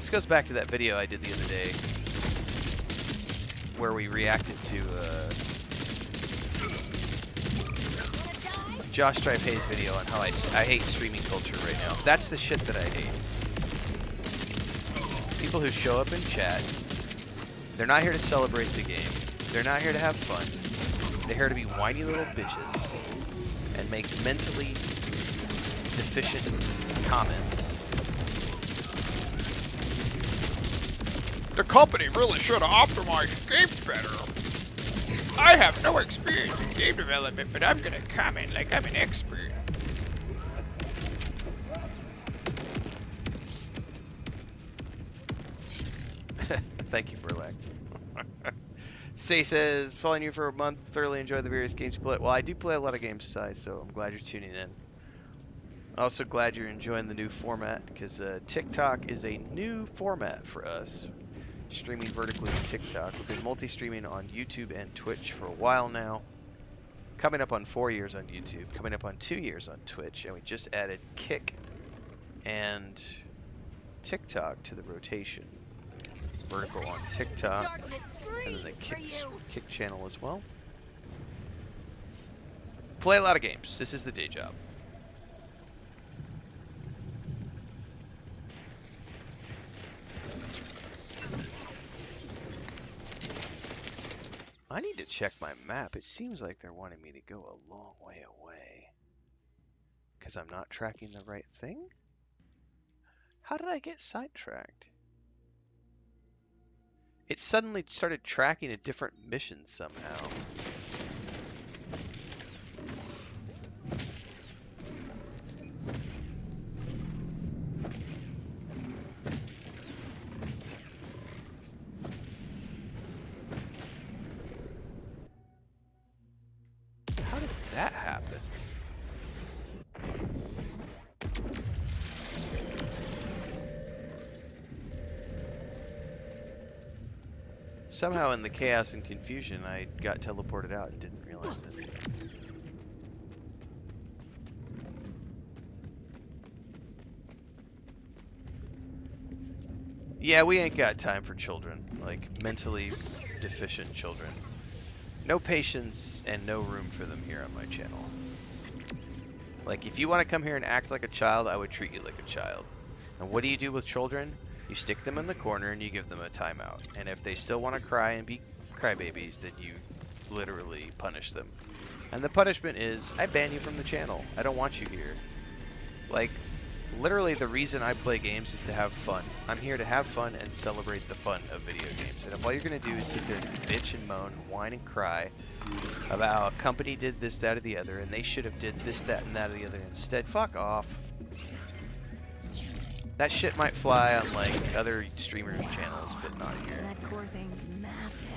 This goes back to that video I did the other day where we reacted to Josh Stripey's video on how I hate streaming culture right now. That's the shit that I hate. People who show up in chat, they're not here to celebrate the game. They're not here to have fun. They're here to be whiny little bitches and make mentally deficient comments. The company really should have optimized games better. I have no experience in game development, but I'm gonna comment like I'm an expert. Thank you, Burlak. Say says, following you for a month, thoroughly enjoyed the various games you play. Well, I do play a lot of games, Sai, so I'm glad you're tuning in. Also glad you're enjoying the new format, because TikTok is a new format for us. Streaming vertically to TikTok. We've been multi-streaming on YouTube and Twitch for a while now. Coming up on 4 years on YouTube, coming up on 2 years on Twitch, and we just added Kick and TikTok to the rotation. Vertical on TikTok, and then the Kick channel as well. Play a lot of games. This is the day job. I need to check my map. It seems like they're wanting me to go a long way away. Because I'm not tracking the right thing? How did I get sidetracked? It suddenly started tracking a different mission somehow. How did that happen? Somehow in the chaos and confusion, I got teleported out and didn't realize it. Yeah, we ain't got time for children, like mentally deficient children. No patience and no room for them here on my channel. Like, if you want to come here and act like a child, I would treat you like a child. And what do you do with children? You stick them in the corner and you give them a timeout. And if they still want to cry and be crybabies, then you literally punish them. And the punishment is, I ban you from the channel. I don't want you here. Like, literally the reason I play games is to have fun. I'm here to have fun and celebrate the fun of video games. And if all you're going to do is sit there and bitch and moan, whine and cry about how a company did this, that, or the other, and they should have did this, that, and that, or the other instead, fuck off. That shit might fly on, like, other streamer channels, but not here. That core thing's massive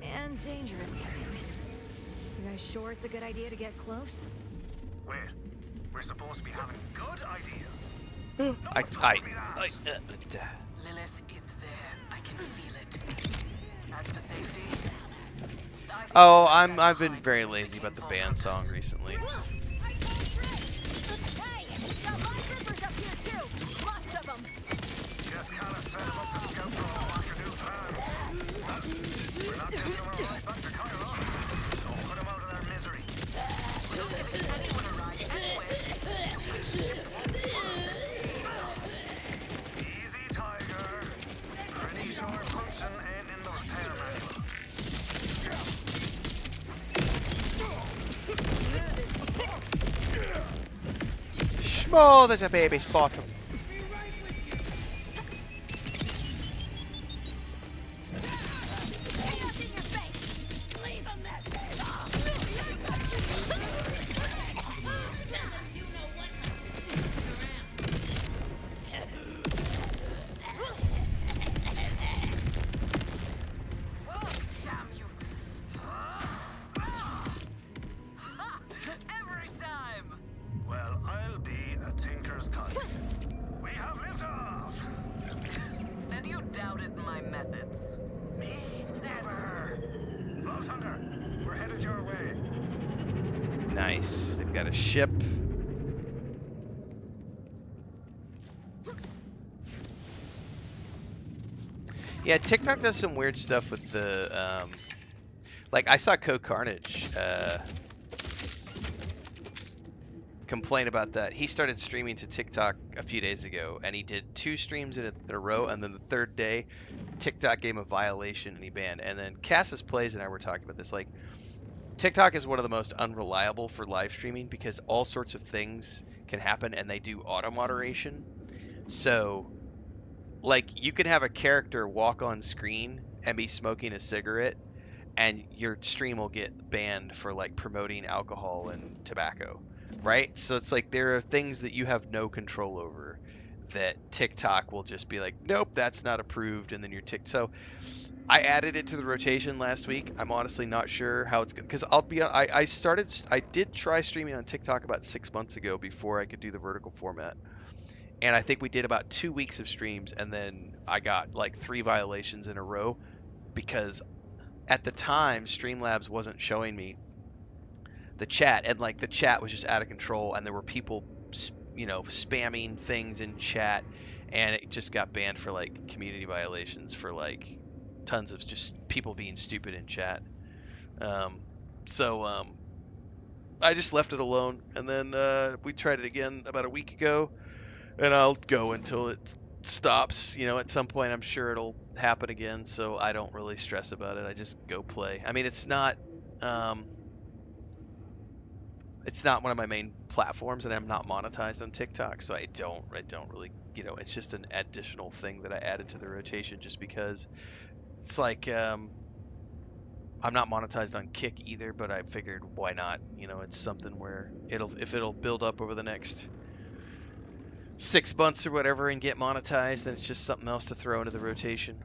and dangerous looking. You guys sure it's a good idea to get close? Wait, we're supposed to be having good ideas. Lilith is there. I can feel it. As for safety, Oh, I've been very lazy about the band song recently. Hey, got live rippers up here too. Lots of them. Just kind of set them up to scout for all our new plans. We're not getting them right back to Kairos, so put them out of their misery. we're not giving anyone a ride anywhere. Easy, Tiger. Pretty sure punching ain't in the repair manual. Small as a baby's bottom. Damn you. Every time. Well, I'll be a tinker's cutlass. We have liftoff! And you doubted my methods. Me? Never! Vault Hunter, we're headed your way. Nice. They've got a ship. Yeah, TikTok does some weird stuff with the like I saw Code Carnage complain about that. He started streaming to TikTok a few days ago, and he did 2 streams in a row, and then the 3rd day, TikTok gave him a violation and he banned. And then Cassis Plays and I were talking about this. Like, TikTok is one of the most unreliable for live streaming because all sorts of things can happen, and they do auto moderation. So, like, you could have a character walk on screen and be smoking a cigarette, and your stream will get banned for like promoting alcohol and tobacco, right? So it's like there are things that you have no control over that TikTok will just be like, nope, that's not approved, and then your So I added it to the rotation last week. I'm honestly not sure how it's going because I did try streaming on TikTok about 6 months ago before I could do the vertical format. And I think we did about 2 weeks of streams, and then I got like 3 violations in a row because at the time, Streamlabs wasn't showing me the chat, and like the chat was just out of control, and there were people, spamming things in chat, and it just got banned for like community violations for like tons of just people being stupid in chat. So I just left it alone, and then we tried it again about a week ago, and I'll go until it stops. At some point I'm sure it'll happen again, so I don't really stress about it. I just go play. I mean, it's not one of my main platforms, and I'm not monetized on TikTok, so I don't really, it's just an additional thing that I added to the rotation just because it's like I'm not monetized on Kick either, but I figured why not? It's something where if it'll build up over the next 6 months or whatever and get monetized, then it's just something else to throw into the rotation.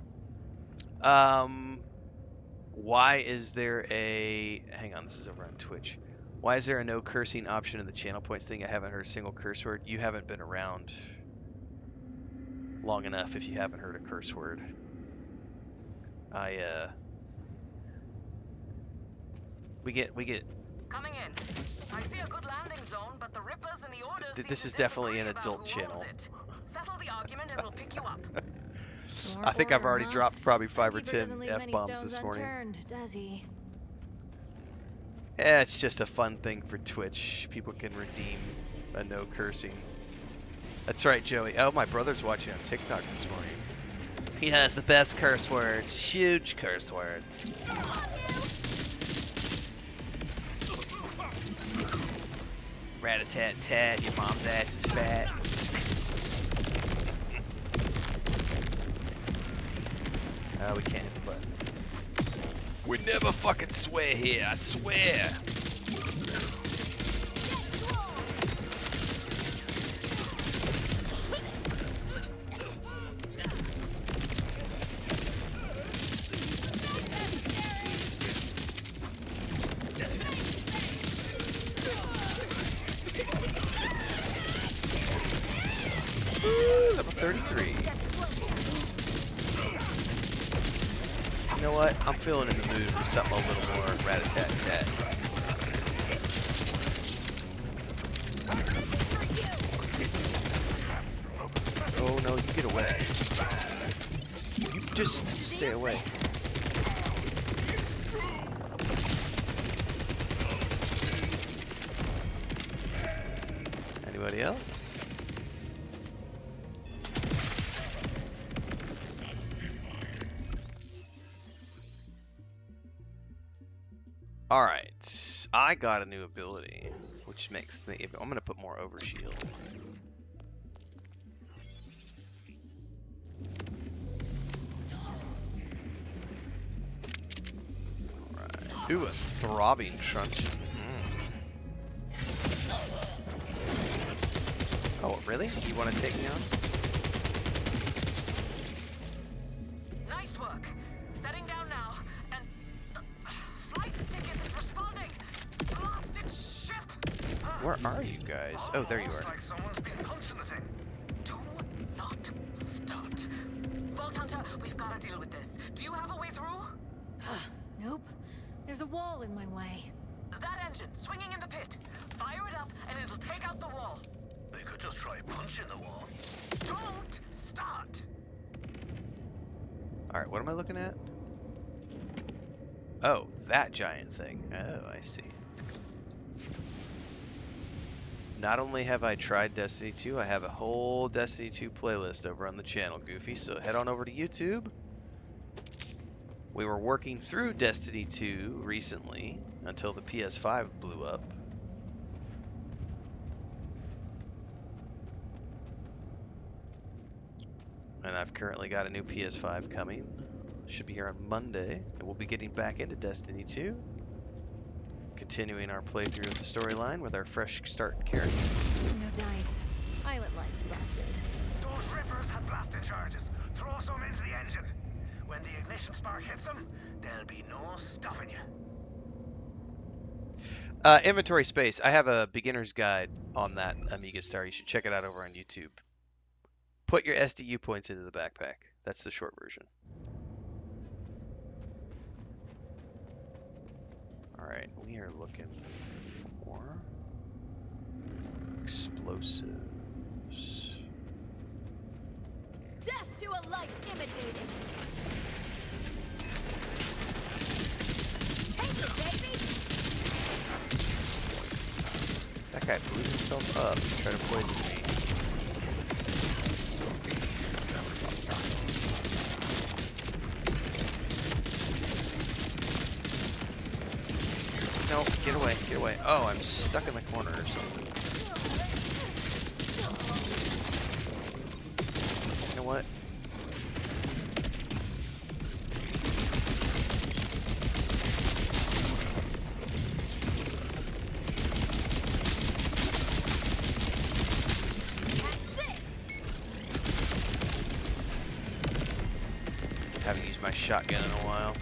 Why is there a... Hang on, this is over on Twitch. Why is there a no cursing option in the channel points thing? I haven't heard a single curse word. You haven't been around long enough if you haven't heard a curse word. We get... Coming in. I see a good landing zone, but the Rippers and the Orders This is definitely an adult channel. Settle the argument and we'll pick you up. I think I've already dropped probably 5 or Keeper doesn't 10 leave many F-bombs stones this morning. unturned, does he? Yeah, it's just a fun thing for Twitch. People can redeem a no cursing. That's right, Joey. Oh, my brother's watching on TikTok this morning. He has the best curse words. Huge curse words. Rat-a-tat-tat, your mom's ass is fat. Oh, we can't hit the button. We never fucking swear here, I swear. Level 33. You know what? I'm feeling in the mood for something a little more rat-a-tat-tat. Oh no, you get away. You just stay away. Anybody else? Alright, I got a new ability, which makes me... I'm going to put more overshield. Alright, ooh, a throbbing truncheon. Oh, really? You want to take me on? Nice work. Setting down now, and flight stick isn't responding. Blasted ship. Where are you guys? Oh, there you Almost are. like someone's been punching the thing. Do not start. Vault Hunter, we've got to deal with this. Do you have a way through? Nope. There's a wall in my way. That engine swinging in the pit. Fire it up, and it'll take out the wall. They could just try punching the wall. Don't start. Alright, what am I looking at? Oh, that giant thing. Oh, I see. Not only have I tried Destiny 2, I have a whole Destiny 2 playlist over on the channel, Goofy, so head on over to YouTube. We were working through Destiny 2 recently, until the PS5 blew up. And I've currently got a new PS5 coming. Should be here on Monday, and we'll be getting back into Destiny 2. Continuing our playthrough of the storyline with our fresh start character. No dice. Pilot light's busted. Those rippers had blasting charges. Throw some into the engine. When the ignition spark hits them, there'll be no stopping you. Inventory space. I have a beginner's guide on that Amiga Star. You should check it out over on YouTube. Put your SDU points into the backpack. That's the short version. Alright, we are looking for explosives. Death to a life imitated. Take it, baby. That guy blew himself up to try to poison me. No, get away, get away. Oh, I'm stuck in the corner or something. You know what? Haven't used my shotgun in a while.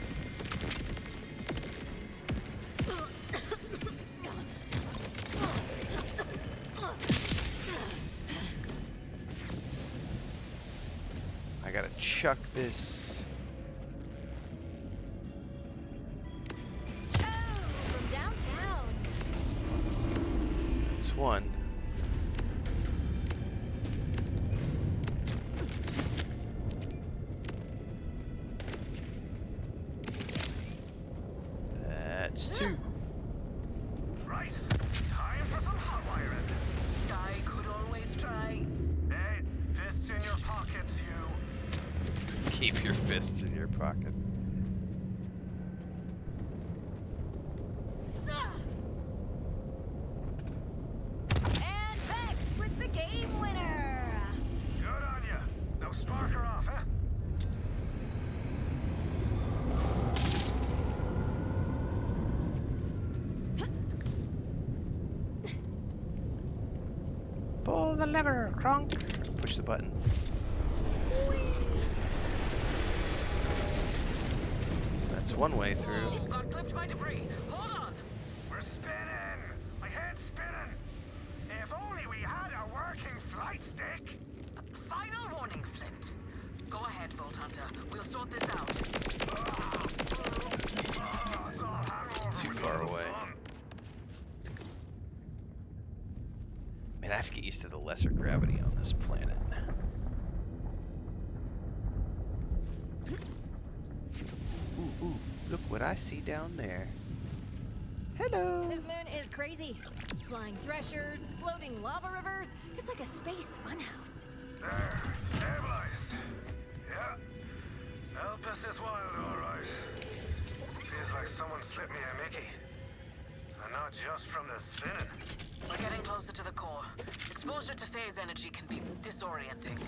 I gotta chuck this. Oh, from downtown. It's one. That's two. Right, time for some hot wiring. I could always try. Hey, fists in your pockets, you. Keep your fists in your pockets. And Vex with the game winner. Good on ya. Now spark her off, eh? Pull the lever, Kronk. Push the button. That's one way through. Oh, got clipped by debris. Hold on. We're spinning. My head's spinning. If only we had a working flight stick. Final warning, Flint. Go ahead, Vault Hunter. We'll sort this out. It's all hangover Too with far all the away. fun. Man, I have to get used to the lesser gravity on this planet. Ooh, look what I see down there. Hello. This moon is crazy. Flying threshers, floating lava rivers. It's like a space funhouse. There, stabilized. Yeah. Elpis is wild, all right. Feels like someone slipped me a Mickey. And not just from the spinning. We're getting closer to the core. Exposure to phase energy can be disorienting.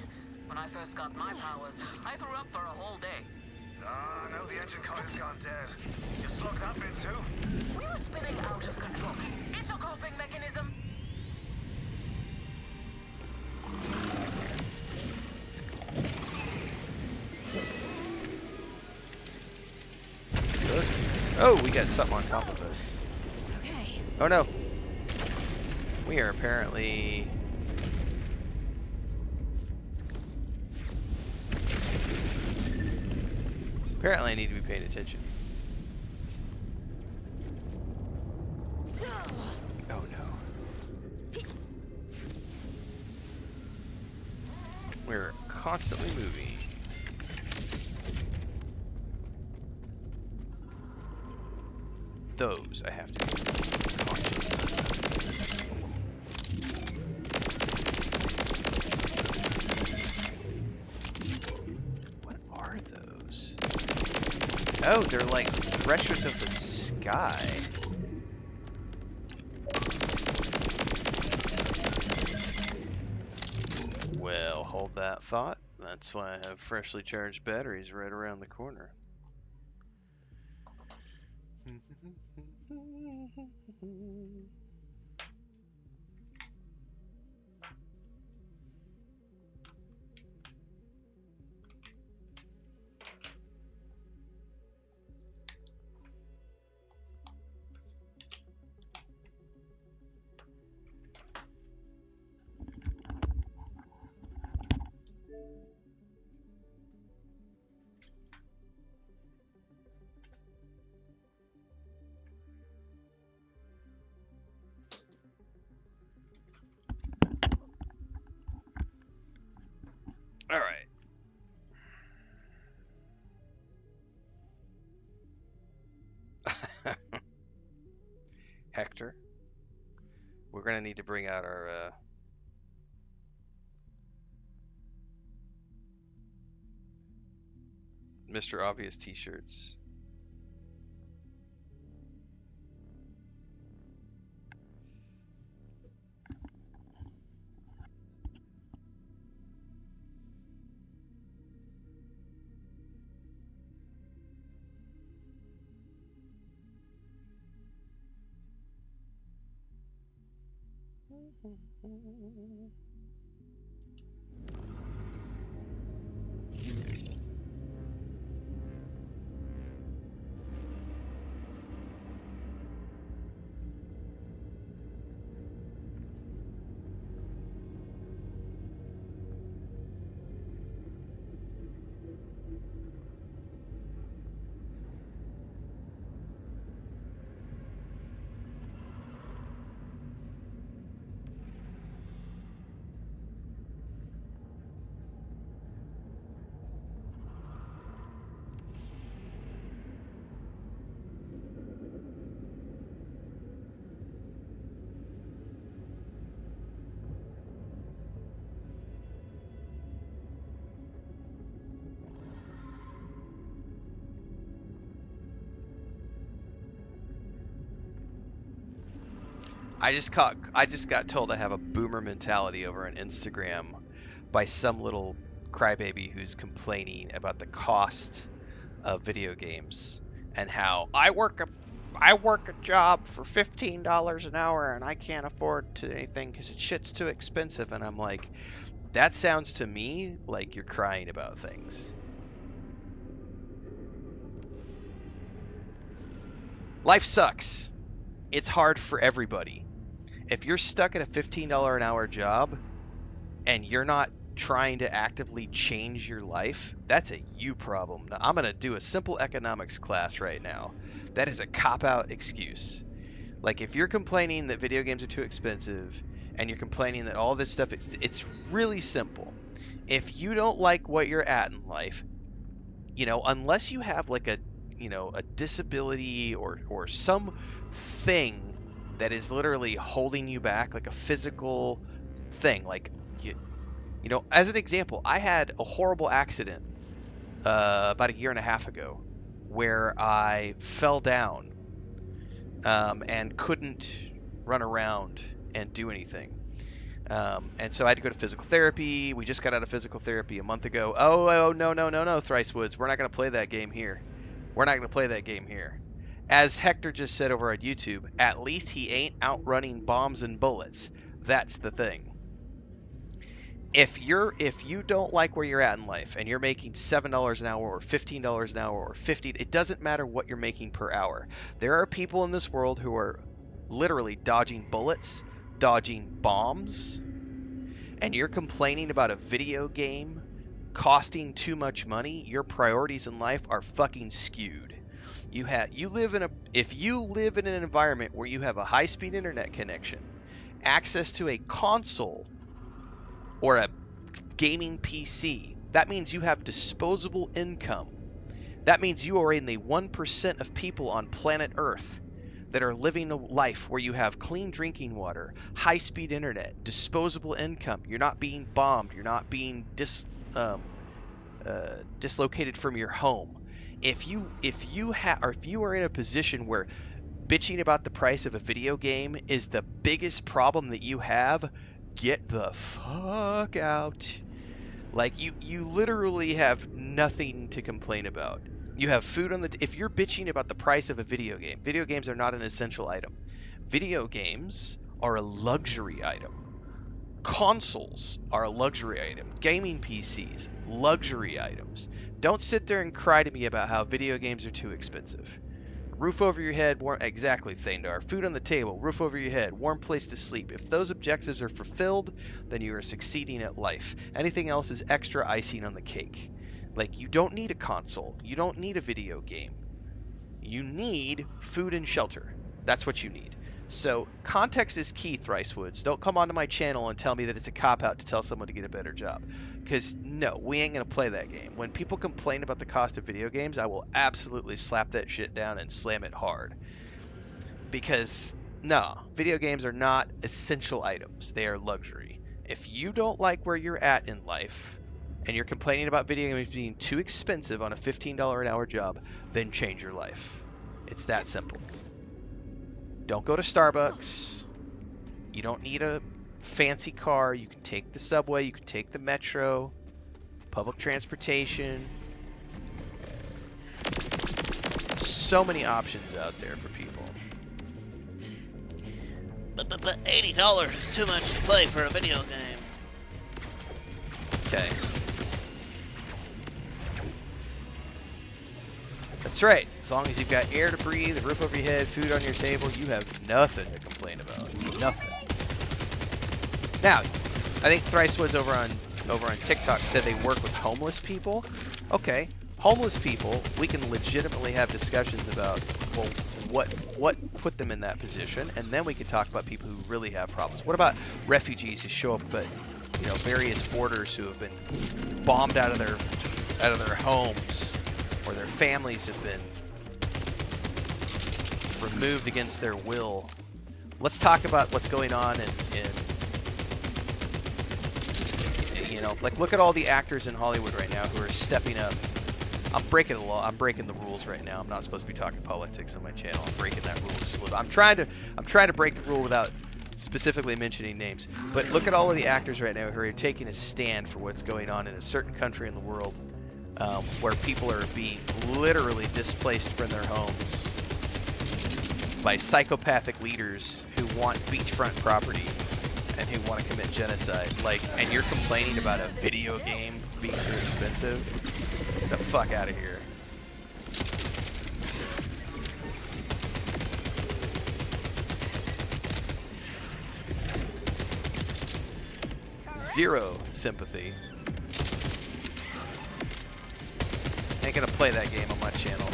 When I first got my powers, I threw up for a whole day. Ah, now the engine coil's gone dead. You slugged that bit too? We were spinning out of control. It's a coping mechanism. Good. Oh, we got something on top of us. Okay. Oh no. We are apparently... Apparently I need to be paying attention. Oh no. We're constantly moving. those I have to be cautious of. What are those? Oh, they're like threshers of the sky. Well, hold that thought. That's why I have freshly charged batteries right around the corner. All right. Hector, we're gonna need to bring out our Mr. Obvious t-shirts. I just got told I have a boomer mentality over on Instagram by some little crybaby who's complaining about the cost of video games and how I work a job for $15 an hour and I can't afford to anything because shit's too expensive. And I'm like, that sounds to me like you're crying about things. Life sucks. It's hard for everybody. If you're stuck at a $15 an hour job and you're not trying to actively change your life, that's a you problem. Now, I'm going to do a simple economics class right now. That is a cop-out excuse. Like, if you're complaining that video games are too expensive and you're complaining that all this stuff, it's really simple. If you don't like what you're at in life, you know, unless you have like a disability or some thing that is literally holding you back, like a physical thing, like you know, as an example, I had a horrible accident about a year and a half ago where I fell down and couldn't run around and do anything. And so I had to go to physical therapy. We just got out of physical therapy a month ago. Oh, no, Thrice Woods. We're not going to play that game here. We're not going to play that game here. As Hector just said over on YouTube, at least he ain't outrunning bombs and bullets. That's the thing. If you don't like where you're at in life and you're making $7 an hour or $15 an hour or $50, it doesn't matter what you're making per hour. There are people in this world who are literally dodging bullets, dodging bombs, and you're complaining about a video game costing too much money. Your priorities in life are fucking skewed. If you live in an environment where you have a high-speed internet connection, access to a console or a gaming PC, that means you have disposable income. That means you are in the 1% of people on planet Earth that are living a life where you have clean drinking water, high-speed internet, disposable income. You're not being bombed. You're not being dislocated from your home. If you are in a position where bitching about the price of a video game is the biggest problem that you have, get the fuck out. Like, you literally have nothing to complain about. You have food on the if you're bitching about the price of a video games are not an essential item. Video games are a luxury item. Consoles are a luxury item. Gaming PCs, luxury items. Don't sit there and cry to me about how video games are too expensive. Roof over your head, exactly, Thandar. Food on the table, roof over your head, warm place to sleep. If those objectives are fulfilled, then you are succeeding at life. Anything else is extra icing on the cake. Like, you don't need a console. You don't need a video game. You need food and shelter. That's what you need. So, context is key, Thricewoods. Don't come onto my channel and tell me that it's a cop-out to tell someone to get a better job. Because, no, we ain't going to play that game. When people complain about the cost of video games, I will absolutely slap that shit down and slam it hard. Because, no, video games are not essential items. They are luxury. If you don't like where you're at in life, and you're complaining about video games being too expensive on a $15 an hour job, then change your life. It's that simple. Don't go to Starbucks. You don't need a fancy car. You can take the subway. You can take the metro. Public transportation. So many options out there for people. But $80 is too much to play for a video game. Okay. That's right. As long as you've got air to breathe, a roof over your head, food on your table, you have nothing to complain about. Nothing. Now, I think Thricewoods over on TikTok said they work with homeless people. Okay, homeless people, we can legitimately have discussions about, well, what put them in that position, and then we can talk about people who really have problems. What about refugees who show up at, various borders, who have been bombed out of their homes, or their families have been removed against their will? Let's talk about what's going on in like, look at all the actors in Hollywood right now who are stepping up. I'm breaking the law. I'm breaking the rules right now. I'm not supposed to be talking politics on my channel. I'm breaking that rule just a little. I'm trying to break the rule without specifically mentioning names. But look at all of the actors right now who are taking a stand for what's going on in a certain country in the world, where people are being literally displaced from their homes by psychopathic leaders who want beachfront property and who want to commit genocide. And you're complaining about a video game being too expensive? Get the fuck out of here. Zero sympathy. Ain't gonna play that game on my channel.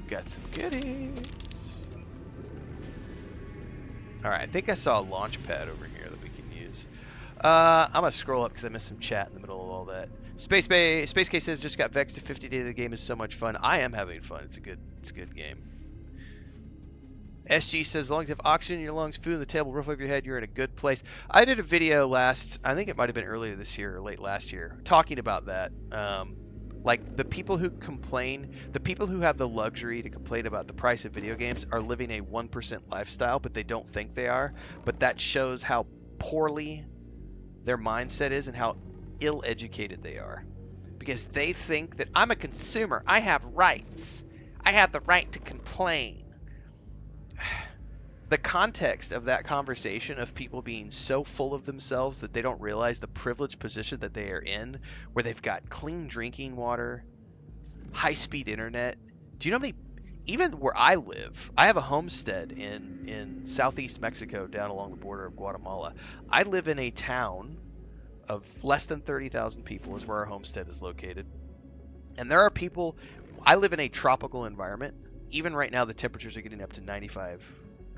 Got some goodies. Alright, I think I saw a launch pad over here that we can use. I'm gonna scroll up because I missed some chat in the middle of all that. Space Case says just got vexed at 50 days. The game is so much fun. I am having fun. It's a good game. SG says as long as you have oxygen in your lungs, food on the table, roof over your head, you're in a good place. I did a video I think it might have been earlier this year or late last year, talking about that. Like, the people who complain, the people who have the luxury to complain about the price of video games are living a 1% lifestyle, but they don't think they are. But that shows how poorly their mindset is and how ill-educated they are. Because they think that I'm a consumer, I have rights, I have the right to complain. The context of that conversation of people being so full of themselves that they don't realize the privileged position that they are in, where they've got clean drinking water, high-speed internet. Do you know how many, even where I live, I have a homestead in southeast Mexico down along the border of Guatemala. I live in a town of less than 30,000 people is where our homestead is located. And there are people, I live in a tropical environment, even right now, the temperatures are getting up to 95,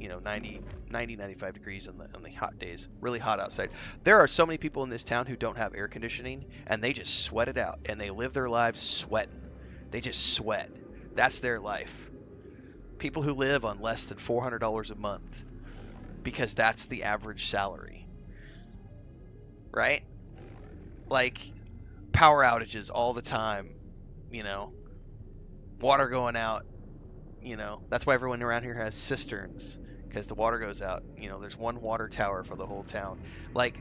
90, 95 degrees on the hot days. Really hot outside. There are so many people in this town who don't have air conditioning, and they just sweat it out, and they live their lives sweating. They just sweat. That's their life. People who live on less than $400 a month, because that's the average salary, right? Like, power outages all the time, water going out, that's why everyone around here has cisterns, because the water goes out. There's one water tower for the whole town. Like,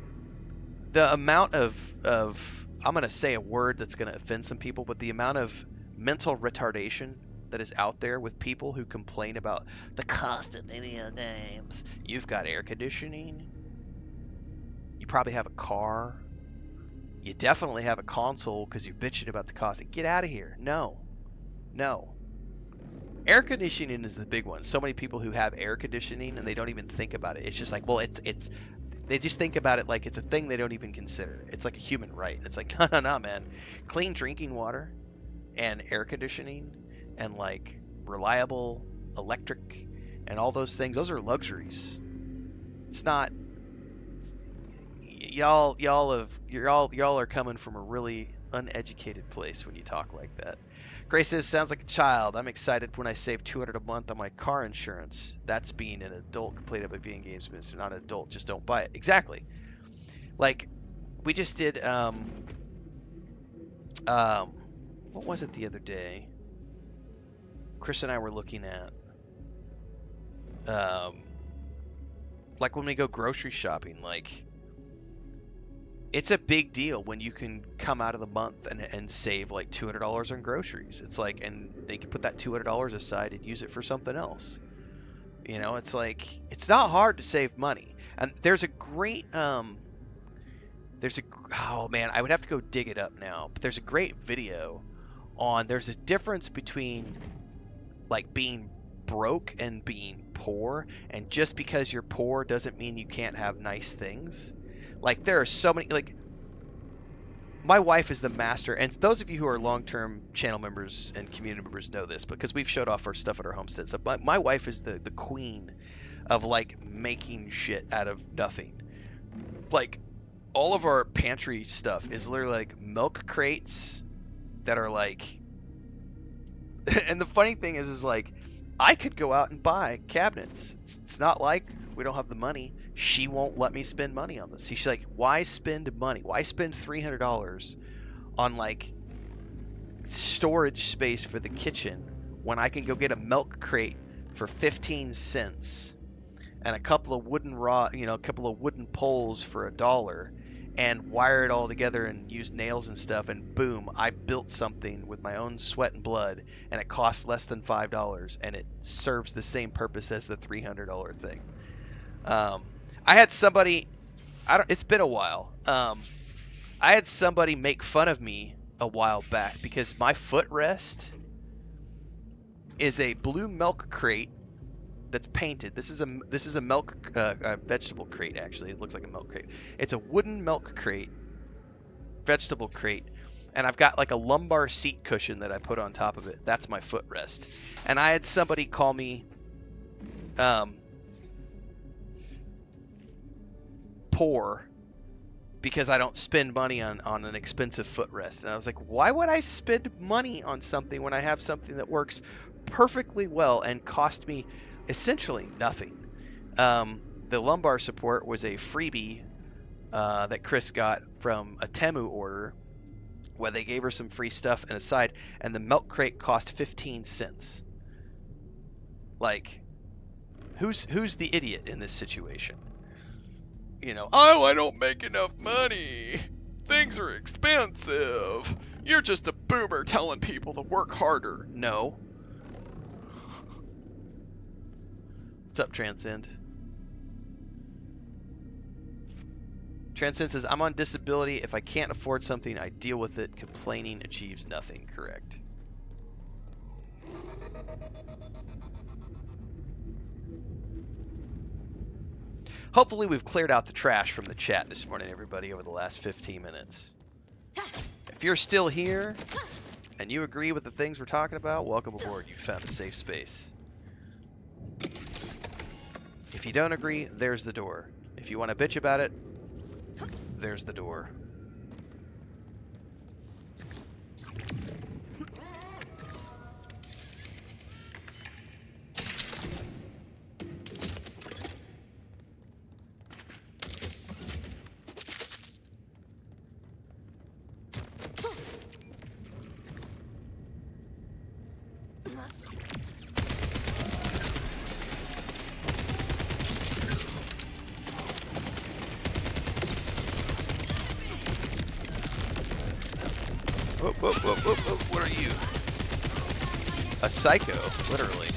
the amount of I'm going to say a word that's going to offend some people, but the amount of mental retardation that is out there with people who complain about the cost of video games. You've got air conditioning. You probably have a car. You definitely have a console because you're bitching about the cost. Get out of here. No. Air conditioning is the big one. So many people who have air conditioning and they don't even think about it. It's just like, well, it's they just think about it like it's a thing they don't even consider. It's like a human right. It's like, no, man. Clean drinking water and air conditioning and like reliable electric and all those things, those are luxuries. It's not. Y'all are coming from a really uneducated place when you talk like that. Grace says, sounds like a child. I'm excited when I save $200 a month on my car insurance. That's being an adult complaining about video games, but if you're not an adult, just don't buy it. Exactly. Like, we just did, what was it the other day? Chris and I were looking at, like when we go grocery shopping, like, it's a big deal when you can come out of the month and save like $200 on groceries. It's like, and they can put that $200 aside and use it for something else. It's like, it's not hard to save money. And there's a great, oh man, I would have to go dig it up now. But there's a great video on, there's a difference between like being broke and being poor. And just because you're poor doesn't mean you can't have nice things. Like, there are so many, like, my wife is the master, and those of you who are long-term channel members and community members know this, because we've showed off our stuff at our homestead. So my wife is the queen of, like, making shit out of nothing. Like, all of our pantry stuff is literally, like, milk crates that are, like, and the funny thing is like, I could go out and buy cabinets. It's not like we don't have the money. She won't let me spend money on this. She's like, why spend money? Why spend $300 on like storage space for the kitchen when I can go get a milk crate for 15 cents and a couple of wooden poles for $1 and wire it all together and use nails and stuff, and boom, I built something with my own sweat and blood, and it costs less than $5 and it serves the same purpose as the $300 thing. I had somebody, it's been a while. I had somebody make fun of me a while back because my footrest is a blue milk crate that's painted. This is a milk vegetable crate, actually. It looks like a milk crate. It's a wooden milk crate, vegetable crate, and I've got like a lumbar seat cushion that I put on top of it. That's my footrest. And I had somebody call me poor because I don't spend money on an expensive footrest. And I was like, why would I spend money on something when I have something that works perfectly well and cost me essentially nothing? The lumbar support was a freebie that Chris got from a Temu order where they gave her some free stuff and a side, and the milk crate cost 15 cents. Like, who's the idiot in this situation? Oh, I don't make enough money. Things are expensive. You're just a boomer telling people to work harder. No. What's up, Transcend? Transcend says, I'm on disability. If I can't afford something, I deal with it. Complaining achieves nothing. Correct. Hopefully we've cleared out the trash from the chat this morning, everybody, over the last 15 minutes. If you're still here, and you agree with the things we're talking about, welcome aboard. You found a safe space. If you don't agree, there's the door. If you want to bitch about it, there's the door. Whoop, whoop, whoop, whoop, whoop. What are you? A psycho, literally.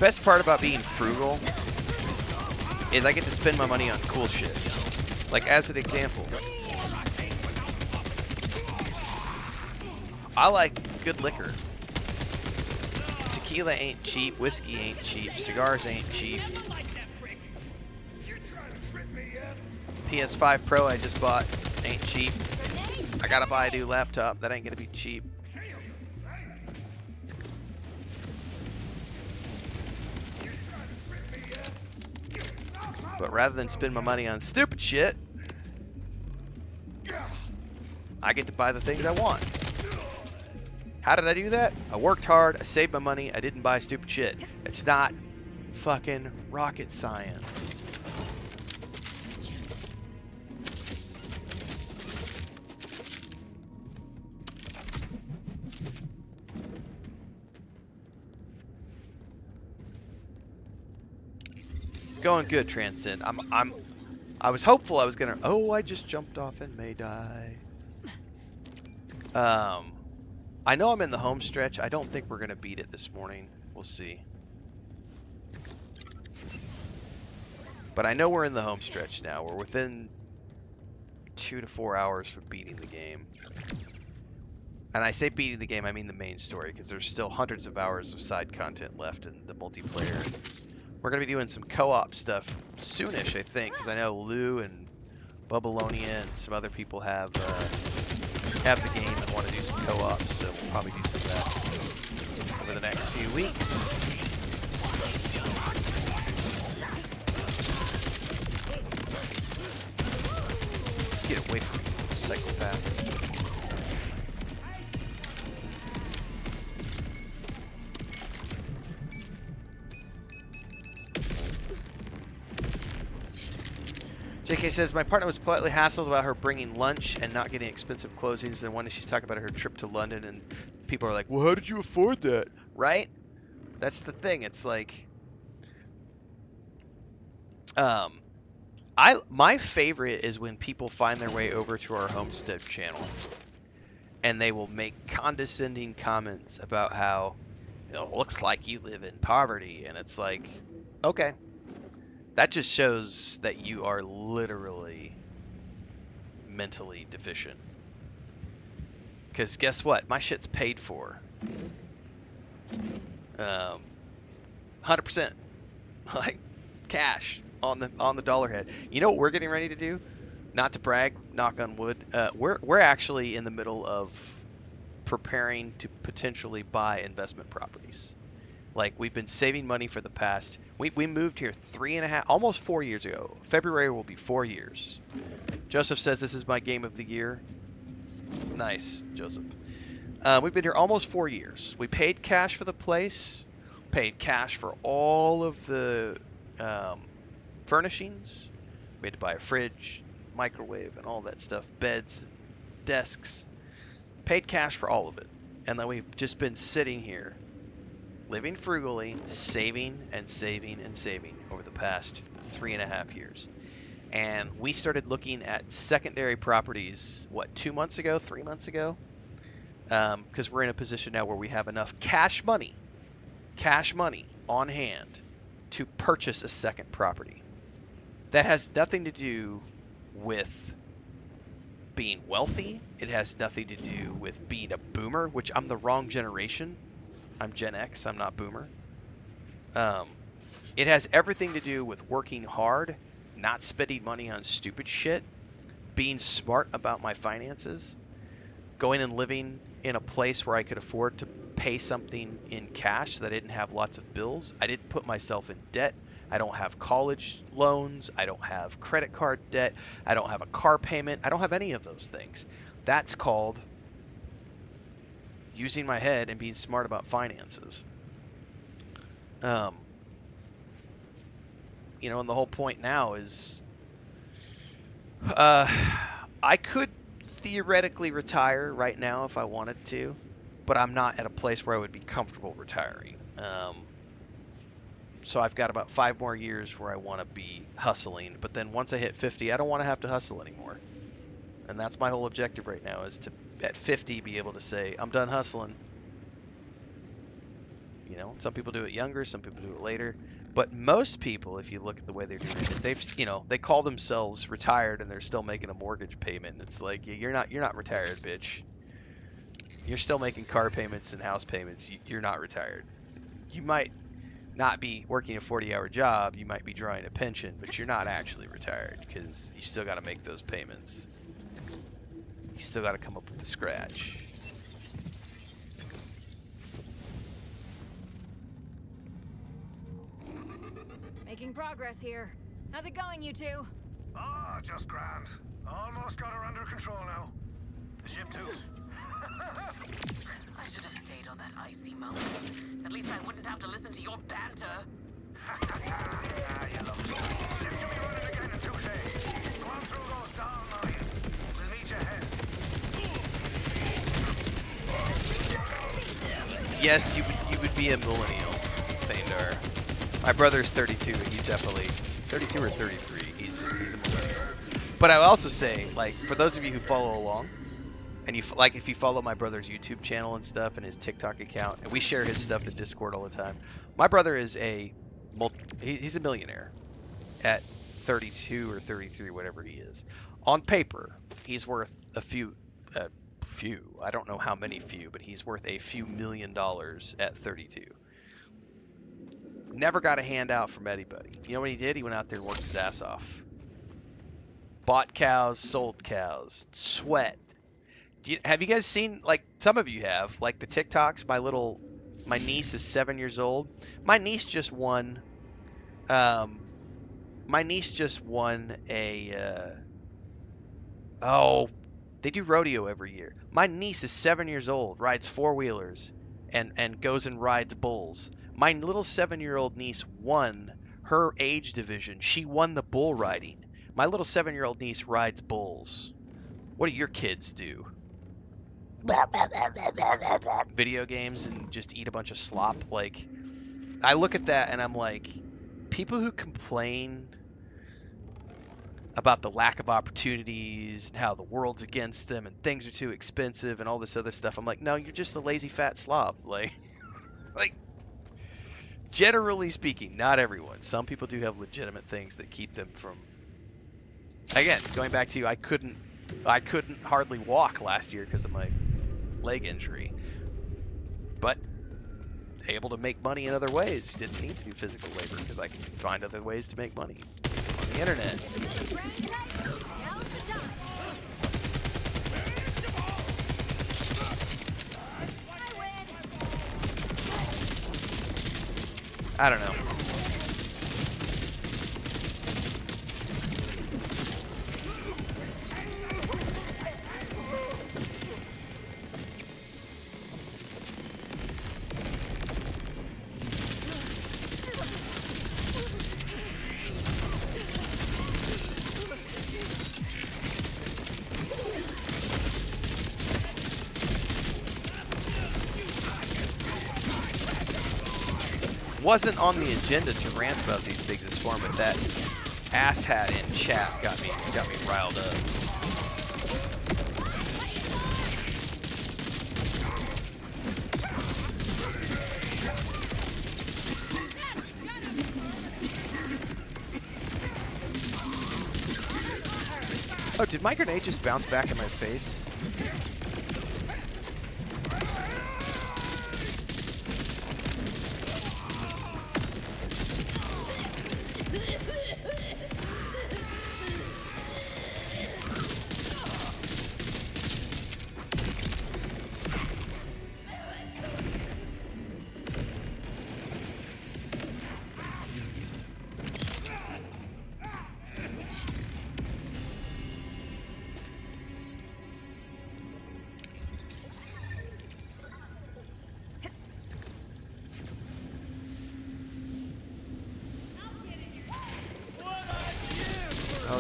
Best part about being frugal is I get to spend my money on cool shit. Like, as an example, I like good liquor. Tequila ain't cheap, whiskey ain't cheap, cigars ain't cheap. PS5 Pro I just bought ain't cheap. I gotta buy a new laptop, that ain't gonna be cheap. But rather than spend my money on stupid shit, I get to buy the things I want. How did I do that? I worked hard, I saved my money, I didn't buy stupid shit. It's not fucking rocket science. Going good, Transcend. I was hopeful I was gonna. Oh, I just jumped off and may die. I know I'm in the home stretch. I don't think we're gonna beat it this morning. We'll see. But I know we're in the home stretch now. We're within 2 to 4 hours from beating the game. And I say beating the game, I mean the main story, because there's still hundreds of hours of side content left in the multiplayer. We're going to be doing some co-op stuff soonish, I think, because I know Lou and Bubbalonia and some other people have the game and want to do some co-ops, so we'll probably do some of that over the next few weeks. Get away from me, psychopath. JK says, my partner was politely hassled about her bringing lunch and not getting expensive closings. And one day she's talking about her trip to London, and people are like, well, how did you afford that? Right? That's the thing. It's like, my favorite is when people find their way over to our Homestead channel and they will make condescending comments about how, you know, it looks like you live in poverty. And it's like, okay. That just shows that you are literally mentally deficient. Because guess what? My shit's paid for. 100%. Like, cash on the dollar head. You know what we're getting ready to do? Not to brag, knock on wood. We're actually in the middle of preparing to potentially buy investment properties. Like, we've been saving money for the past... We moved here 3.5... almost 4 years ago. February will be 4 years. Joseph says this is my game of the year. Nice, Joseph. We've been here almost 4 years. We paid cash for the place. Paid cash for all of the furnishings. We had to buy a fridge, microwave, and all that stuff. Beds, desks. Paid cash for all of it. And then we've just been sitting here living frugally, saving and saving and saving over the past 3.5 years. And we started looking at secondary properties, 2 months ago, 3 months ago? Because we're in a position now where we have enough cash money on hand to purchase a second property. That has nothing to do with being wealthy. It has nothing to do with being a boomer, which I'm the wrong generation. I'm Gen X. I'm not Boomer. It has everything to do with working hard, not spending money on stupid shit, being smart about my finances, going and living in a place where I could afford to pay something in cash so that I didn't have lots of bills. I didn't put myself in debt. I don't have college loans. I don't have credit card debt. I don't have a car payment. I don't have any of those things. That's called using my head and being smart about finances. You know, and the whole point now is I could theoretically retire right now if I wanted to, but I'm not at a place where I would be comfortable retiring. So I've got about 5 more years where I want to be hustling, but then once I hit 50, I don't want to have to hustle anymore. And that's my whole objective right now, is to, at 50, be able to say, I'm done hustling. You know, some people do it younger, some people do it later. But most people, if you look at the way they're doing it, they've, you know, they call themselves retired and they're still making a mortgage payment. And it's like, you're not retired, bitch. You're still making car payments and house payments. You're not retired. You might not be working a 40-hour job. You might be drawing a pension, but you're not actually retired because you still got to make those payments. You still got to come up with the scratch. Making progress here. How's it going, you two? Ah, just grand. Almost got her under control now. The ship too. I should have stayed on that icy mountain. At least I wouldn't have to listen to your banter. Ah, you love it. Ship should be running again in 2 days. Go on through those darn lines. We'll meet you ahead. Yes, you would be a millennial, Thandar. My brother's 32, and he's definitely 32 or 33. He's a millennial. But I would also say, like, for those of you who follow along, and if you follow my brother's YouTube channel and stuff, and his TikTok account, and we share his stuff in Discord all the time. My brother is he's a millionaire at 32 or 33, whatever he is. On paper, he's worth a few. I don't know how many few, but he's worth a few $1 million at 32. Never got a handout from anybody. You know what he did? He went out there and worked his ass off. Bought cows, sold cows, sweat. Have you guys seen, like, some of you have, like the TikToks? My niece is 7 years old. My niece just won a, they do rodeo every year. My niece is 7 years old, rides 4-wheelers, and goes and rides bulls. My little 7-year-old niece won her age division. She won the bull riding. My little 7-year-old niece rides bulls. What do your kids do? Video games and just eat a bunch of slop. Like, I look at that and I'm like, people who complain about the lack of opportunities and how the world's against them and things are too expensive and all this other stuff. I'm like, no, you're just a lazy fat slob. Like, generally speaking, not everyone. Some people do have legitimate things that keep them from. Again, going back to I couldn't hardly walk last year because of my leg injury, but able to make money in other ways. Didn't need to do physical labor because I can find other ways to make money on the internet. I don't know. Wasn't on the agenda to rant about these things this far, but that asshat in chat got me riled up. Oh, did my grenade just bounce back in my face?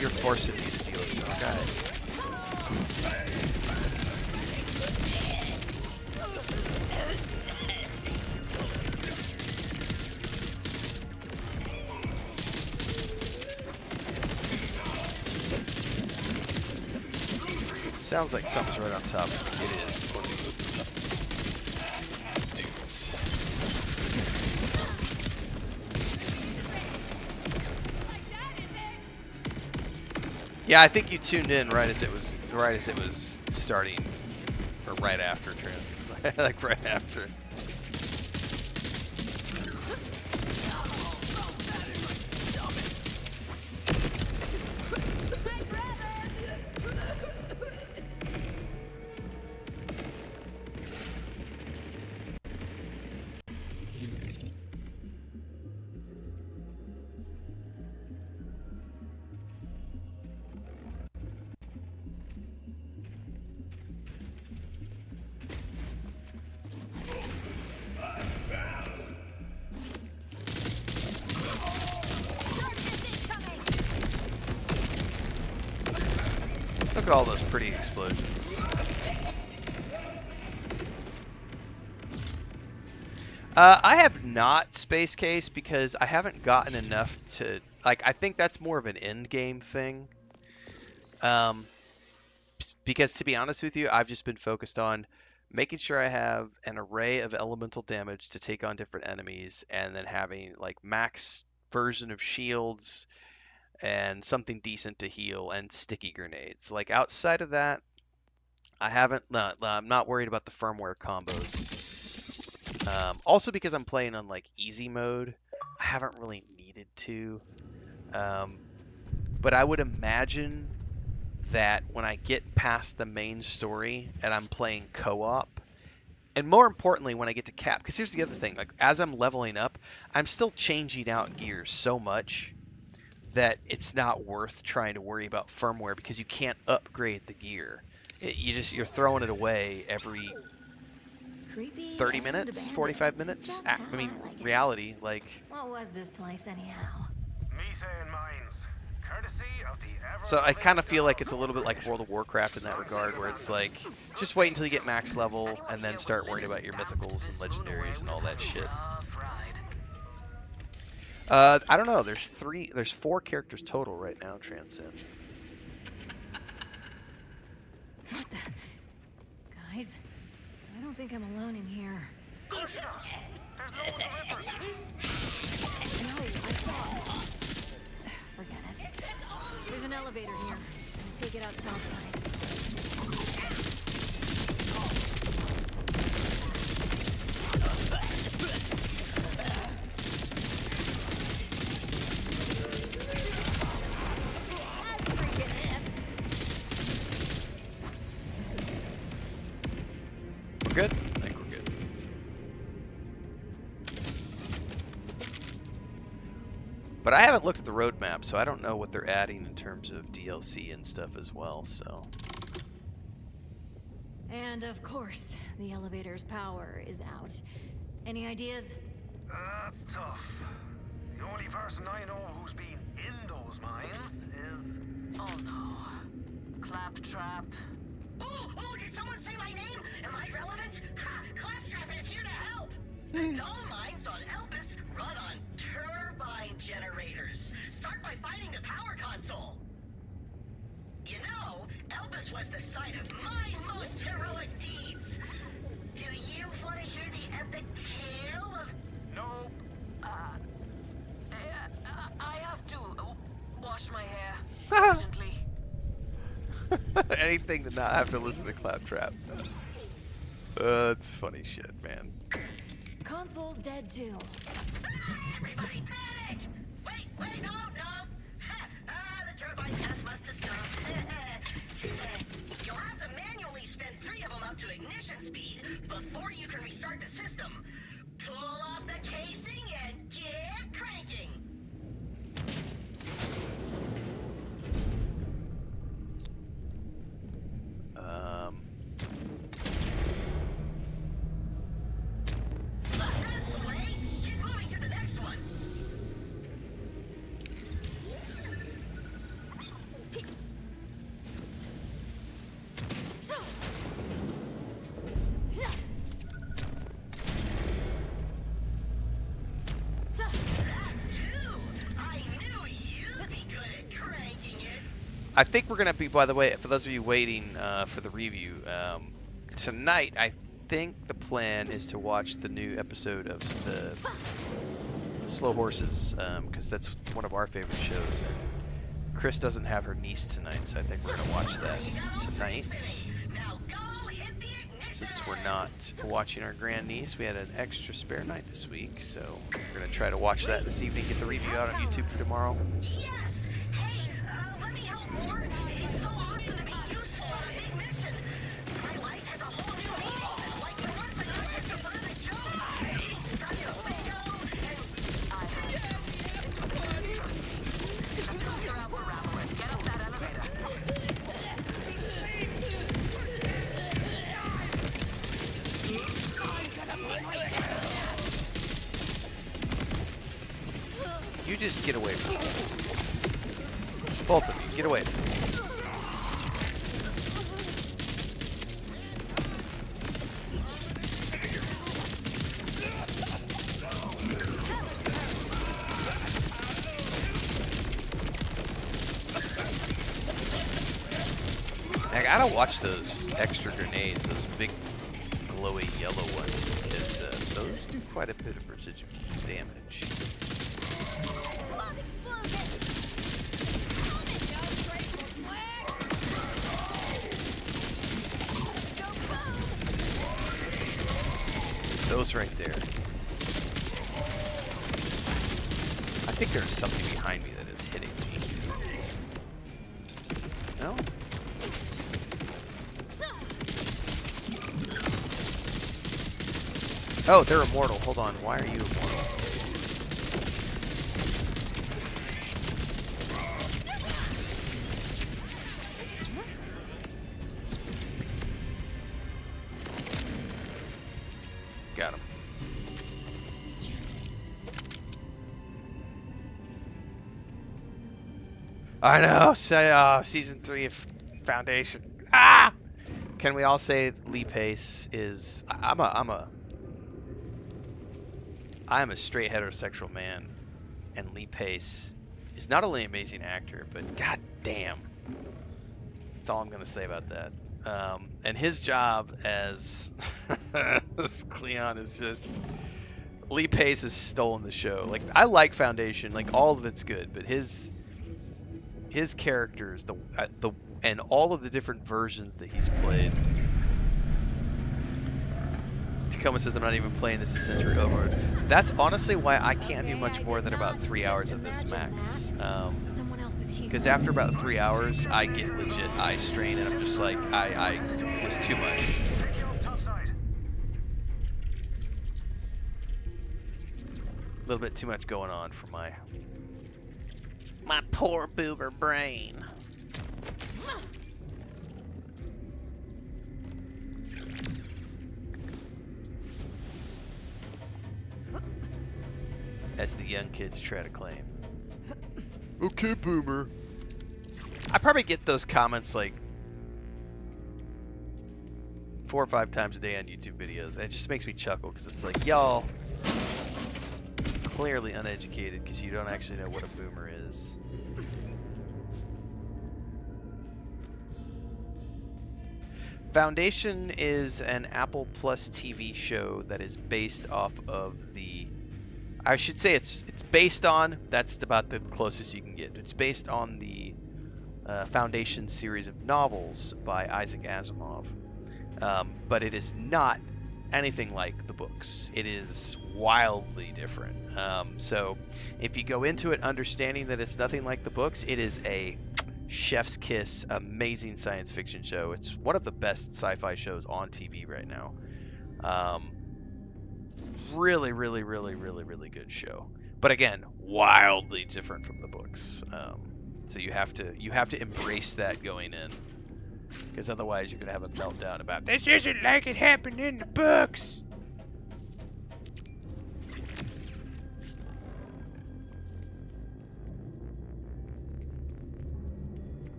you're forcing me to deal with these guys. Sounds like something's right on top. It is. It's one of these dudes. Yeah, I think you tuned in right as it was starting, or right after, Trent. Like right after. Look at all those pretty explosions. I have not Space Case because I haven't gotten enough to, like, I think that's more of an end game thing. Because to be honest with you, I've just been focused on making sure I have an array of elemental damage to take on different enemies, and then having like max version of shields and something decent to heal and sticky grenades. Like outside of that, I'm not worried about the firmware combos. Also because I'm playing on like easy mode, I haven't really needed to. But I would imagine that when I get past the main story and I'm playing co-op, and more importantly when I get to cap, because here's the other thing, like as I'm leveling up, I'm still changing out gears so much that it's not worth trying to worry about firmware because you can't upgrade the gear. You're throwing it away every 30 minutes, 45 minutes. I mean, reality, like. What was this place anyhow? Methane mines. Courtesy of the So I kind of feel like it's a little bit like World of Warcraft in that regard, where it's like, just wait until you get max level and then start worrying about your mythicals and legendaries and all that shit. I don't know. There's 4 characters total right now, Transcend. What the? Guys, I don't think I'm alone in here. There's loads of rippers. No, I saw. Forget it. There's an elevator here. Take it out topside. We're good? I think we're good. But I haven't looked at the roadmap, so I don't know what they're adding in terms of DLC and stuff as well, so. And of course, the elevator's power is out. Any ideas? That's tough. The only person I know who's been in those mines is... Oh no. Claptrap. Oh, did someone say my name? Am I relevant? Ha! Claptrap is here to help! The dull mines on Elpis run on turbine generators. Start by finding the power console. You know, Elpis was the site of my most heroic deeds. Do you want to hear the epic tale of... Nope. I have to wash my hair urgently. Anything to not have to listen to Claptrap. That's funny shit, man. Console's dead too. Everybody panic! Wait, no! The turbine test must have stopped. You'll have to manually spin 3 of them up to ignition speed before you can restart the system. Pull off the casing and get cranking! That's the way! Keep moving to the next one! I think we're gonna be, by the way, for those of you waiting for the review, tonight I think the plan is to watch the new episode of the Slow Horses, because that's one of our favorite shows. And Chris doesn't have her niece tonight, so I think we're gonna watch that tonight. Now go hit the ignition. Since we're not watching our grandniece, we had an extra spare night this week, so we're gonna try to watch that this evening, get the review out on YouTube for tomorrow. Yes. Hey, let me help more. It's so awesome to be useful on a big mission. My life has a whole new meaning. Like for once, I'm not just a bun that jokes. Getting stuck in a window and It's for the best, trust me. Just figure out the ravel and get up that elevator. You just get away from me. Both of you, get away from me. I gotta watch those extra grenades, those big glowy yellow ones, because those do quite a bit of residual damage. Love explosion! Go straight for flag! Go boom! Those right there. I think there's something behind me that is hitting me. No? Oh, they're immortal. Hold on. Why are you immortal? Got him. I know. Say, season 3 of Foundation. Ah! Can we all say Lee Pace is? I'm a straight heterosexual man, and Lee Pace is not only an amazing actor, but god damn. That's all I'm gonna say about that. And his job as Cleon is just, Lee Pace has stolen the show. Like, I like Foundation, like all of it's good, but his characters, and all of the different versions that he's played. Tacoma says I'm not even playing this Century Overlord. That's honestly why I can't do much more than about 3 hours of this max. Someone else is here. Because after about 3 hours, I get legit eye strain, and I'm just like, I was too much. Take you up topside. A little bit too much going on for my poor boober brain. as the young kids try to claim. Okay, boomer. I probably get those comments like 4 or 5 times a day on YouTube videos, and it just makes me chuckle because it's like, y'all clearly uneducated because you don't actually know what a boomer is. Foundation is an Apple Plus TV show that is based off of the, I should say it's based on, that's about the closest you can get. It's based on the Foundation series of novels by Isaac Asimov. But it is not anything like the books. It is wildly different. So if you go into it understanding that it's nothing like the books, it is a chef's kiss, amazing science fiction show. It's one of the best sci-fi shows on TV right now. Really good show. But again, wildly different from the books. So you have to embrace that going in, because otherwise you're gonna have a meltdown about this isn't like it happened in the books.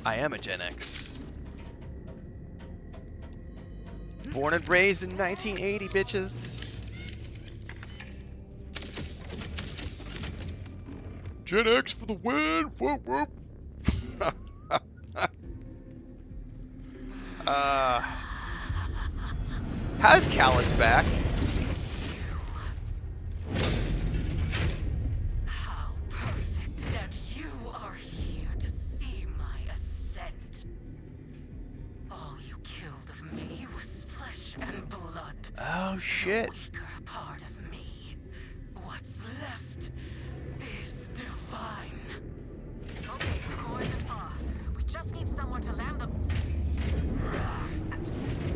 I am a Gen X. Born and raised in 1980, bitches. Gen X for the win! Whoop whoop! How's Callus back? How perfect that you are here to see my ascent. All you killed of me was flesh and blood. Oh shit. The weaker part of me. What's left is divine. Okay, the core isn't far. We just need someone to land the...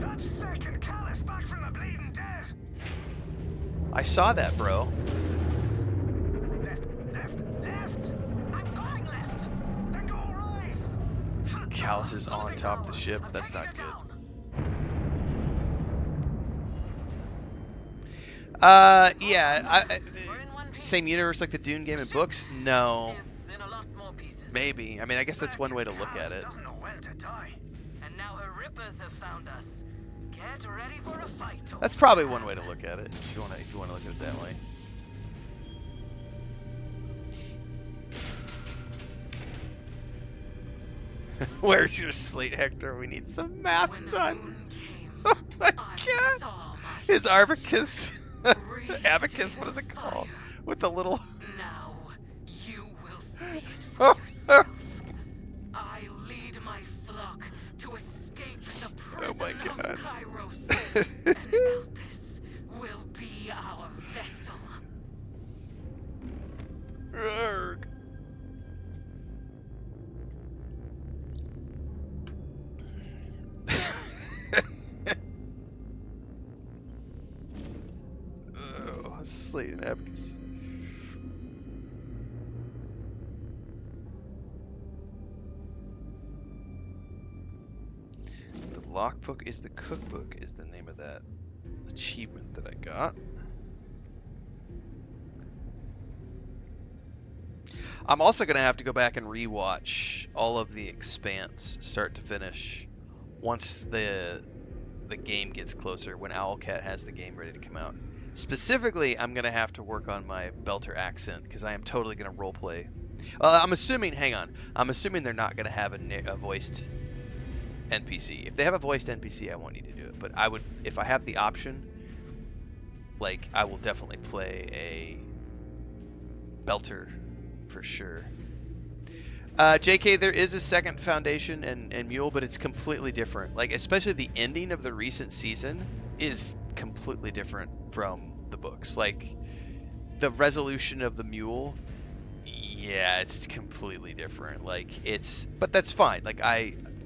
That's fucking Callus back from the bleeding dead. I saw that, bro. Left. I'm going left. Then go rise. Callus is on top of the ship. I'm That's taking not it good. down. Yeah. We're in one piece. Same universe like the Dune game and books? No. Is in a lot more pieces. Maybe. I mean, I guess that's one way to look at it. Doesn't know when to die. And now her rippers have found us. Get ready for a fight. That's probably one way to look at it. If you want to look at it that way. Where's your slate, Hector? We need some math When the done. moon came, Oh my I god! saw my His abacus. breathed Abacus, what is it called? fire. With the little. Now you will see it for yourself. I lead my flock to escape the Oh my prison God. of Kairos, and Elpis will be our vessel. Urgh. Oh, slate and abacus. The lockbook is the cookbook is the name of that achievement that I got. I'm also going to have to go back and rewatch all of The Expanse start to finish once the game gets closer, when Owlcat has the game ready to come out. Specifically, I'm going to have to work on my Belter accent because I am totally going to roleplay. I'm assuming, hang on, I'm assuming they're not going to have a voiced NPC. If they have a voiced NPC, I won't need to do it. But I would, if I have the option, like, I will definitely play a Belter for sure. JK, there is a second Foundation and Mule, but it's completely different. Like, especially the ending of the recent season is completely different from the books. Like, the resolution of the Mule, yeah, it's completely different. Like, but that's fine. Like,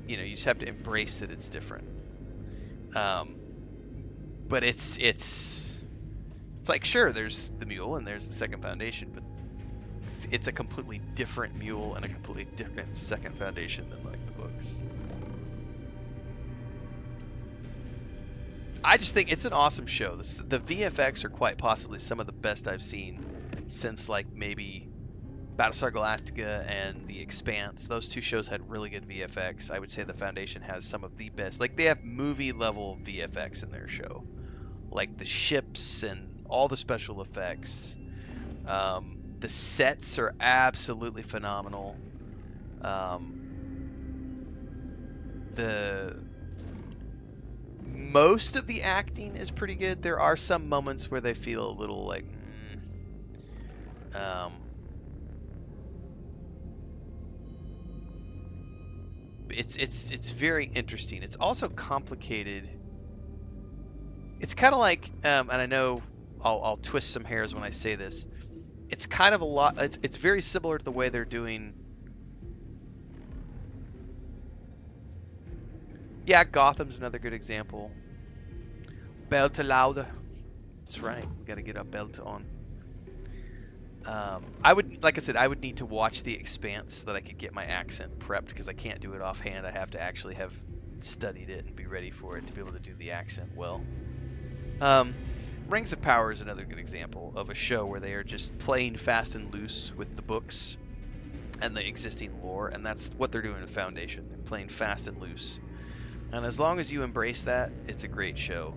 you just have to embrace that it's different. But it's like, sure, there's the Mule and there's the second Foundation, but it's a completely different Mule and a completely different second Foundation than like the books. I just think it's an awesome show. The VFX are quite possibly some of the best I've seen since like maybe Battlestar Galactica and The Expanse. Those two shows had really good VFX. I would say the Foundation has some of the best. Like, they have movie level VFX in their show. Like the ships and all the special effects. The sets are absolutely phenomenal. Most of the acting is pretty good. There are some moments where they feel a little like, it's very interesting. It's also complicated. It's kind of like, and I know I'll twist some hairs when I say this. It's kind of a lot. It's very similar to the way they're doing. Yeah, Gotham's another good example. Belta Lauda. That's right. We got to get our Belta on. I would, like I said, I would need to watch The Expanse so that I could get my accent prepped, because I can't do it offhand. I have to actually have studied it and be ready for it to be able to do the accent well. Rings of Power is another good example of a show where they are just playing fast and loose with the books and the existing lore, and that's what they're doing with Foundation. They're playing fast and loose. And as long as you embrace that, it's a great show.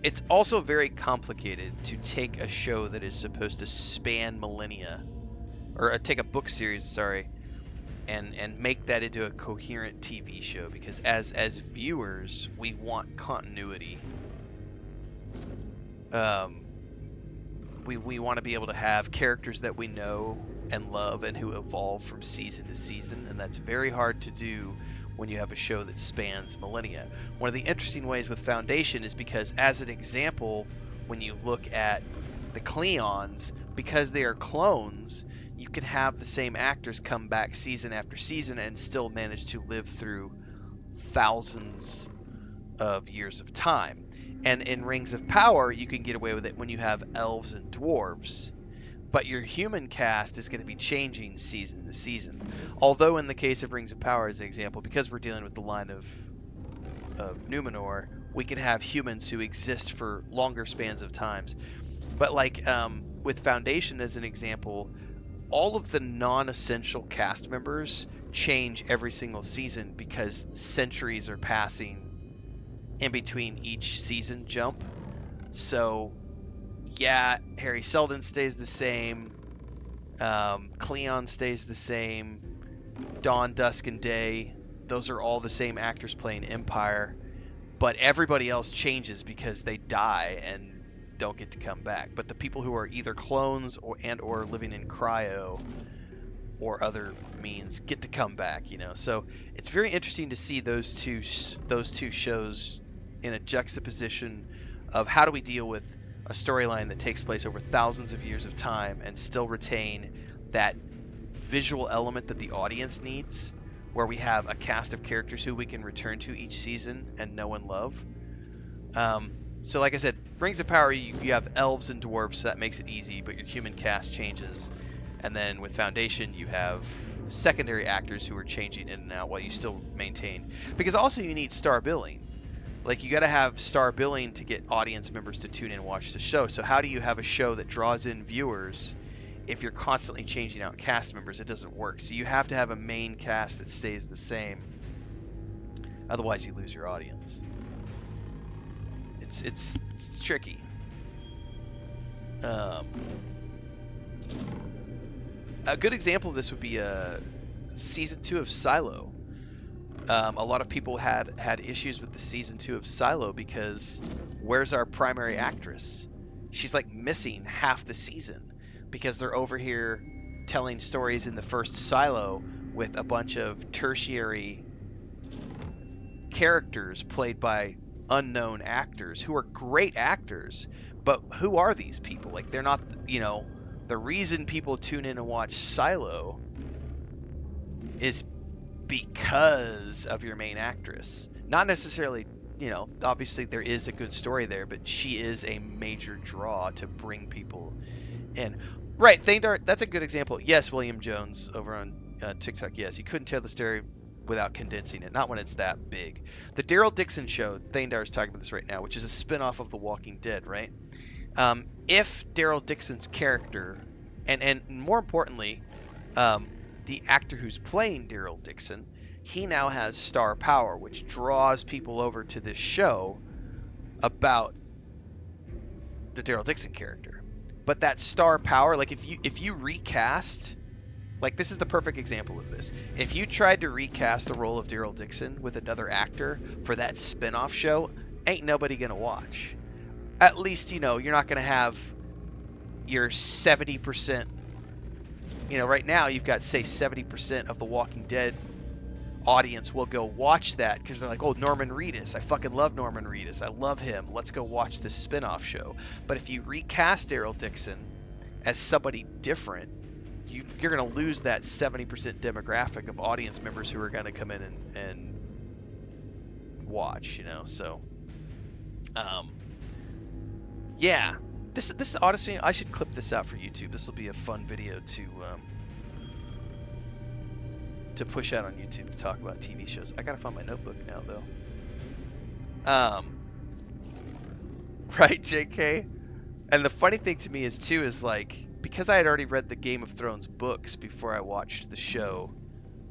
it's also very complicated to take a show that is supposed to span millennia, or take a book series, sorry, and make that into a coherent TV show, because as viewers, we want continuity. We want to be able to have characters that we know and love and who evolve from season to season, and that's very hard to do when you have a show that spans millennia. One of the interesting ways with Foundation is because, as an example, when you look at the Cleons, because they are clones, you can have the same actors come back season after season and still manage to live through thousands of years of time. And in Rings of Power, you can get away with it when you have elves and dwarves. But your human cast is going to be changing season to season. Although in the case of Rings of Power, as an example, because we're dealing with the line of Numenor, we can have humans who exist for longer spans of times. But like with Foundation as an example, all of the non-essential cast members change every single season because centuries are passing in between each season jump. So yeah, Harry Seldon stays the same, Cleon stays the same, Dawn, Dusk, and Day, those are all the same actors playing Empire, but everybody else changes because they die and don't get to come back. But the people who are either clones or living in cryo or other means get to come back, you know. So it's very interesting to see those two shows in a juxtaposition of how do we deal with a storyline that takes place over thousands of years of time and still retain that visual element that the audience needs, where we have a cast of characters who we can return to each season and know and love. So like I said, Rings of Power, you have elves and dwarves, so that makes it easy, but your human cast changes. And then with Foundation, you have secondary actors who are changing in and out while you still maintain. Because also you need star billing. Like, you got to have star billing to get audience members to tune in and watch the show. So how do you have a show that draws in viewers if you're constantly changing out cast members? It doesn't work. So you have to have a main cast that stays the same. Otherwise, you lose your audience. It's tricky. A good example of this would be season 2 of Silo. A lot of people had issues with the season 2 of Silo because where's our primary actress? She's like missing half the season because they're over here telling stories in the first Silo with a bunch of tertiary characters played by unknown actors who are great actors, but who are these people? Like, they're not, you know, the reason people tune in and watch Silo is because of your main actress. Not necessarily, you know, obviously there is a good story there, but she is a major draw to bring people in. Right, Thandar, that's a good example. Yes, William Jones over on TikTok, yes, you couldn't tell the story without condensing it, not when it's that big. The Daryl Dixon show, Thandar is talking about this right now, which is a spin-off of The Walking Dead, right? If Daryl Dixon's character, and more importantly, the actor who's playing Daryl Dixon, he now has star power, which draws people over to this show about the Daryl Dixon character. But that star power, like if you recast, like this is the perfect example of this. If you tried to recast the role of Daryl Dixon with another actor for that spin-off show, ain't nobody gonna watch. At least, you know, you're not gonna have your 70%, you know, right now you've got, say, 70% of the Walking Dead audience will go watch that because they're like, oh, Norman Reedus, I fucking love Norman Reedus, I love him, let's go watch this spin-off show. But if you recast Daryl Dixon as somebody different, you're going to lose that 70% demographic of audience members who are going to come in and watch, you know. So yeah, this honestly, I should clip this out for YouTube. This will be a fun video to push out on YouTube to talk about TV shows. I gotta find my notebook now, though. Right, JK? And the funny thing to me is like, because I had already read the Game of Thrones books before I watched the show,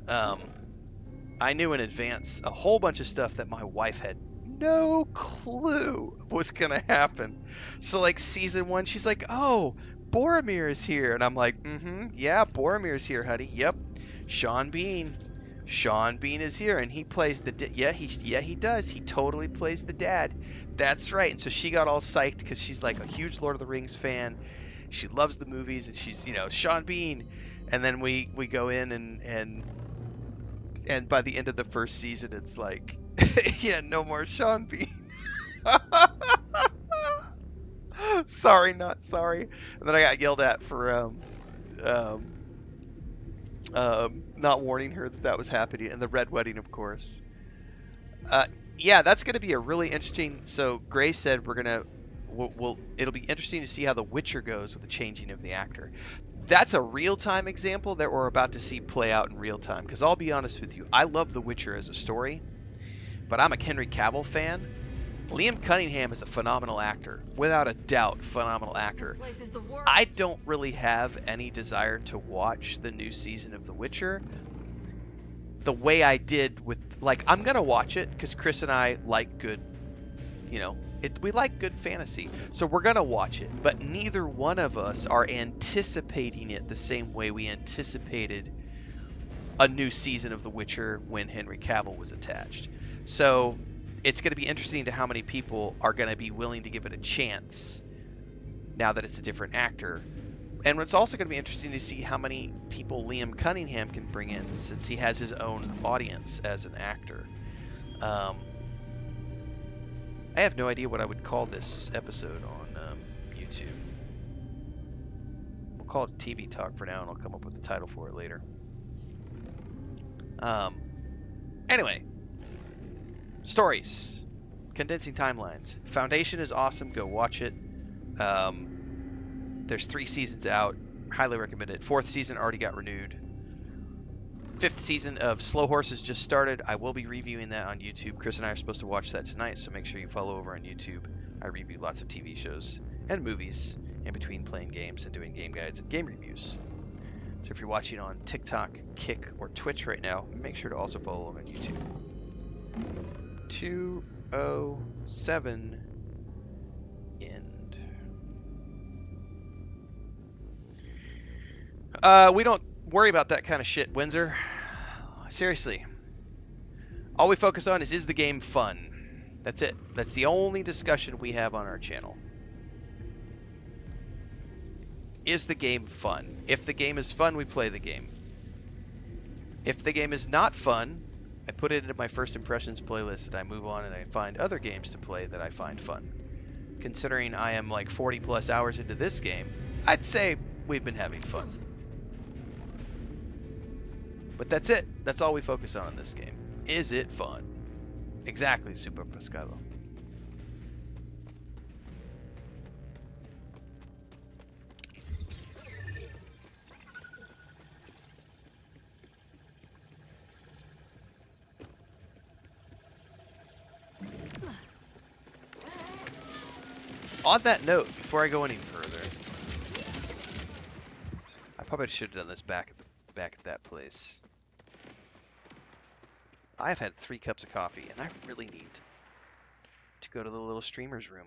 I knew in advance a whole bunch of stuff that my wife had no clue what's gonna happen. So like season 1, she's like, "Oh, Boromir is here," and I'm like, yeah, Boromir's here, honey. Yep, Sean Bean. Sean Bean is here, and he plays yeah, he does. He totally plays the dad. That's right. And so she got all psyched because she's like a huge Lord of the Rings fan. She loves the movies, and she's Sean Bean. And then we go in and by the end of the first season, it's like, yeah, no more Sean Bean. Sorry, not sorry. And then I got yelled at for um, not warning her that that was happening, and the red wedding, of course. Yeah, that's going to be a really interesting. So Gray said it'll be interesting to see how The Witcher goes with the changing of the actor. That's a real-time example that we're about to see play out in real time. Because I'll be honest with you, I love The Witcher as a story, but I'm a Henry Cavill fan. Liam Cunningham is a phenomenal actor, without a doubt, phenomenal actor. This place is the worst. I don't really have any desire to watch the new season of The Witcher the way I did with, like, I'm gonna watch it because Chris and I like good, we like good fantasy, so we're gonna watch it. But neither one of us are anticipating it the same way we anticipated a new season of The Witcher when Henry Cavill was attached. So it's going to be interesting to how many people are going to be willing to give it a chance now that it's a different actor. And it's also going to be interesting to see how many people Liam Cunningham can bring in, since he has his own audience as an actor. I have no idea what I would call this episode on YouTube. We'll call it TV Talk for now, and I'll come up with a title for it later. Anyway. Stories. Condensing timelines. Foundation is awesome. Go watch it. There's 3 seasons out. Highly recommend it. 4th season already got renewed. 5th season of Slow Horses just started. I will be reviewing that on YouTube. Chris and I are supposed to watch that tonight, so make sure you follow over on YouTube. I review lots of TV shows and movies in between playing games and doing game guides and game reviews. So if you're watching on TikTok, Kick, or Twitch right now, make sure to also follow over on YouTube. 207 end. We don't worry about that kind of shit, Windsor. Seriously. All we focus on is the game fun? That's it. That's the only discussion we have on our channel. Is the game fun? If the game is fun, we play the game. If the game is not fun, I put it into my first impressions playlist and I move on and I find other games to play that I find fun. Considering I am like 40 plus hours into this game, I'd say we've been having fun. But that's it. That's all we focus on in this game. Is it fun? Exactly, Super Pescado. On that note, before I go any further, I probably should have done this back at that place. I've had 3 cups of coffee, and I really need to go to the little streamer's room.